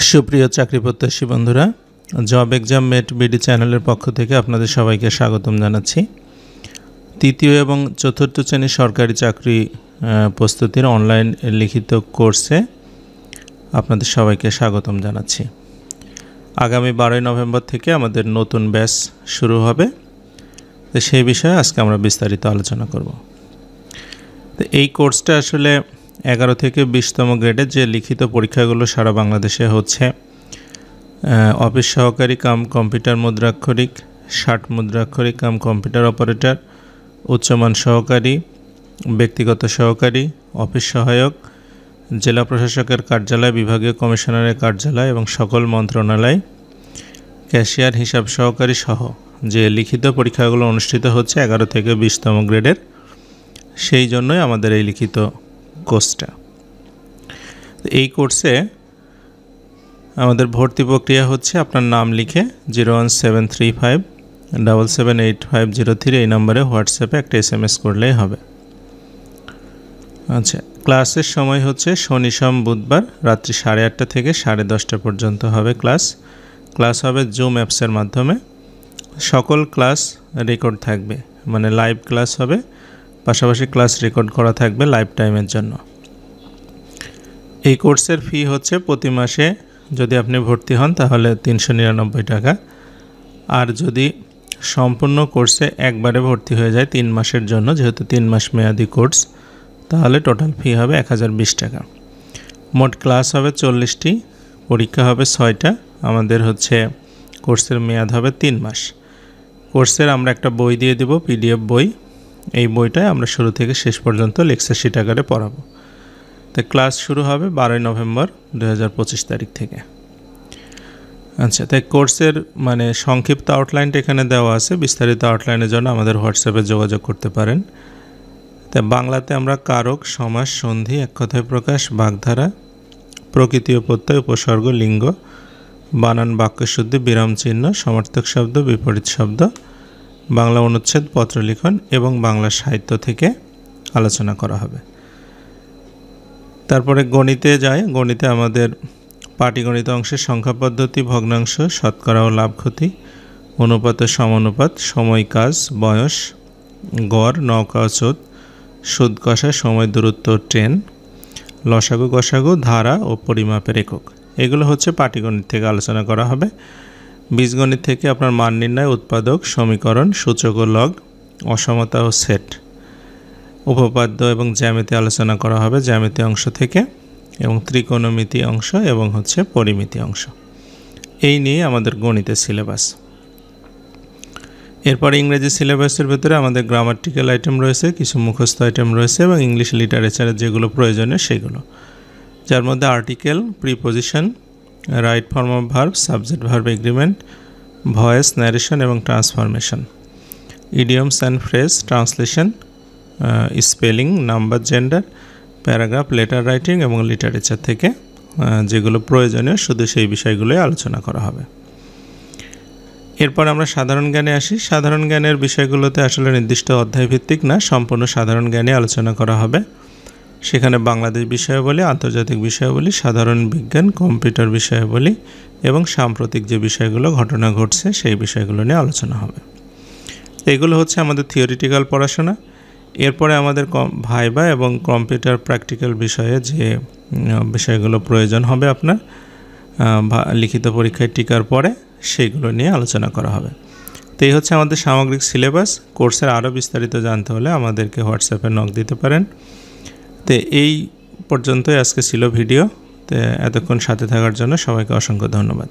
সুপ্রিয় চাকরি প্রত্যাশী বন্ধুরা, জব এক্সাম মেট বিডি চ্যানেলের পক্ষ থেকে আপনাদের সবাইকে স্বাগতম জানাচ্ছি। তৃতীয় এবং চতুর্থ শ্রেণীর সরকারি চাকরি প্রস্তুতির অনলাইন লিখিত কোর্সে আপনাদের সবাইকে স্বাগতম জানাচ্ছি। আগামী 12 নভেম্বর থেকে আমাদের নতুন ব্যাচ শুরু হবে, তো সেই বিষয়ে আজকে আমরা বিস্তারিত আলোচনা করব। তো এই কোর্সটা আসলে 11 থেকে 20তম গ্রেডের যে লিখিত পরীক্ষাগুলো সারা বাংলাদেশে হচ্ছে, অফিস সহকারী কাম কম্পিউটার মুদ্রাক্ষরিক, 60 মুদ্রাক্ষরিক কাম কম্পিউটার অপারেটর, উচ্চমান সহকারী, ব্যক্তিগত সহকারী, অফিস সহায়ক, জেলা প্রশাসকের কার্যালয়, বিভাগীয় কমিশনারের কার্যালয় এবং সকল মন্ত্রণালয়, ক্যাশিয়ার, হিসাব সহকারী সহ যে লিখিত পরীক্ষাগুলো অনুষ্ঠিত হচ্ছে 11 থেকে 20তম গ্রেডের, সেই জন্যই আমাদের এই লিখিত কোর্সটা। এই কোর্সে আমাদের ভর্তি প্রক্রিয়া হচ্ছে আপনার নাম লিখে 01735778503 এই নম্বরে হোয়াটসঅ্যাপে একটা SMS করলেই হবে। আচ্ছা, ক্লাসের সময় হচ্ছে শনি সোম বুধবার রাত্রি 8:30 থেকে 10:30 পর্যন্ত হবে ক্লাস হবে জুম অ্যাপসের মাধ্যমে। সকল ক্লাস রেকর্ড থাকবে, মানে লাইভ ক্লাস হবে, পাশাপাশি ক্লাস রেকর্ড করা থাকবে লাইভ টাইমের জন্য। এই কোর্সের ফি হচ্ছে প্রতি মাসে যদি আপনি ভর্তি হন তাহলে 399 টাকা, আর যদি সম্পূর্ণ কোর্সে একবারে ভর্তি হয়ে যায় 3 মাসের জন্য, যেহেতু 3 মাস মেয়াদি কোর্স, তাহলে টোটাল ফি হবে 1020 টাকা। মোট ক্লাস হবে 40টি, পরীক্ষা হবে 6টা। আমাদের হচ্ছে কোর্সের মেয়াদ হবে 3 মাস। কোর্সের আমরা একটা বই দিয়ে দেব, PDF বই। এই বইটায় আমরা শুরু থেকে শেষ পর্যন্ত লেকচার শিট আকারে পড়াবো। তো ক্লাস শুরু হবে 12 নভেম্বর 2025 তারিখ থেকে। আচ্ছা, তাই কোর্সের মানে সংক্ষিপ্ত আউটলাইনটা এখানে দেওয়া আছে। বিস্তারিত আউটলাইনের জন্য আমাদের হোয়াটসঅ্যাপে যোগাযোগ করতে পারেন। তাই বাংলাতে আমরা কারক, সমাস, সন্ধি, এক কথায় প্রকাশ, বাগধারা, প্রকৃতি ও প্রত্যয়, উপসর্গ, লিঙ্গ, বানান, বাক্যশুদ্ধি, বিরাম চিহ্ন, সমার্থক শব্দ, বিপরীত শব্দ, বাংলা অনুচ্ছেদ, পত্রলিখন এবং বাংলা সাহিত্য থেকে আলোচনা করা হবে। তারপরে গণিতে যায়। গণিতে আমাদের পাটিগণিত অংশের সংখ্যা পদ্ধতি, ভগ্নাংশ, শতকরা ও লাভ ক্ষতি, অনুপাত ও সমানুপাত, সময়, কাজ, বয়স, গড়, নৌকা ও চোদ, সুদ কষা, সময়, দূরত্ব, ট্রেন, লসাগু, গসাগু, ধারা ও পরিমাপের একক, এগুলো হচ্ছে পাটিগণিত থেকে আলোচনা করা হবে। বীজগণিত থেকে আপনার মান নির্ণয়, উৎপাদক, সমীকরণ, সূচক ও লগ, অসমতা ও সেট, উপপাদ্য এবং জ্যামিতি আলোচনা করা হবে জ্যামিতি অংশ থেকে, এবং ত্রিকোণমিতি অংশ এবং হচ্ছে পরিমিতি অংশ। এই নিয়ে আমাদের গণিতের সিলেবাস। এরপর ইংরেজি সিলেবাসের ভেতরে আমাদের গ্রামাটিক্যাল আইটেম রয়েছে, কিছু মুখস্থ আইটেম রয়েছে এবং ইংলিশ লিটারেচারের যেগুলো প্রয়োজনীয় সেগুলো, যার মধ্যে article, preposition, right form of verb, subject verb agreement, voice, narration এবং transformation, idioms and phrase, translation, spelling, number, gender, paragraph, letter writing এবং লিটারেচার থেকে যেগুলো প্রয়োজনীয় শুধু সেই বিষয়গুলোই আলোচনা করা হবে। এরপর আমরা সাধারণ জ্ঞানে আসি। সাধারণ জ্ঞানের বিষয়গুলোতে আসলে নির্দিষ্ট অধ্যায়ভিত্তিক না, সম্পূর্ণ সাধারণ জ্ঞানে আলোচনা করা হবে। সেখানে বাংলাদেশ বিষয়াবলী, আন্তর্জাতিক বিষয়াবলী, সাধারণ বিজ্ঞান, কম্পিউটার বিষয়াবলী এবং সাম্প্রতিক যে বিষয়গুলো ঘটনা ঘটছে সেই বিষয়গুলো নিয়ে আলোচনা হবে। এগুলো হচ্ছে আমাদের থিওরিটিক্যাল পড়াশোনা। এরপরে আমাদের ভাইবা এবং কম্পিউটার প্র্যাকটিক্যাল বিষয়ে যে বিষয়গুলো প্রয়োজন হবে আপনার লিখিত পরীক্ষায় টিকার পরে, সেইগুলো নিয়ে আলোচনা করা হবে। তো এই হচ্ছে আমাদের সামগ্রিক সিলেবাস। কোর্সের আরও বিস্তারিত জানতে হলে আমাদেরকে হোয়াটসঅ্যাপে নক দিতে পারেন। তো এই পর্যন্তই আজকে ছিল ভিডিও। তো এতক্ষণ সাথে থাকার জন্য সবাইকে অসংখ্য ধন্যবাদ।